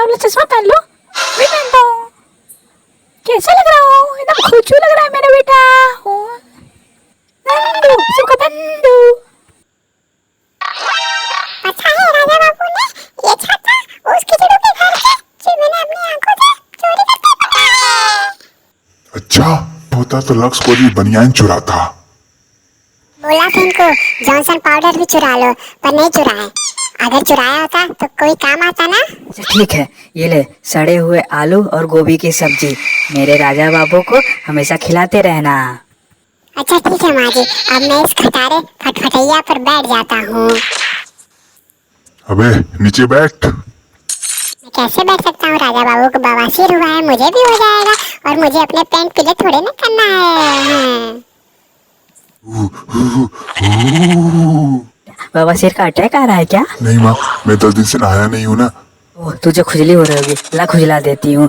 वाला चश्मा पहन लो। मैं पहनता हूँ। कैसा लग रहा हूँ? एकदम खूचू लग रहा है मेरा बेटा। नंदू, सुखा नंदू। अच्छा है राजा बाबू ने ये छाता उस खिचड़ू के घर से जो मैंने अपनी आंखों से चोरी करके पकड़ा है। अच्छा होता तो लक्स को भी बनियान चुराता। बोला था इनको जॉनसन पाउडर भी चुरा लो, पर नहीं चुराए। अगर चुराया होता तो कोई काम आता ना। अच्छा ठीक है, ये ले सड़े हुए आलू और गोभी की सब्जी। मेरे राजा बाबू को हमेशा खिलाते रहना। अच्छा ठीक है माँ जी, अब मैं इस खटारे फटफटैया पर बैठ जाता हूँ। अबे नीचे बैठ। मैं कैसे बैठ सकता हूँ? राजा बाबू को बवासीर हुआ है, मुझे भी हो जाएगा। और मुझे अपने पेंट पीले थोड़े ना करना है। बाबा शेर का अटैक आ रहा है क्या? नहीं माँ, मैं 10 दिन से नहाया नहीं हूँ ना। ओह, तुझे खुजली हो रही होगी, ला खुजला देती हूँ।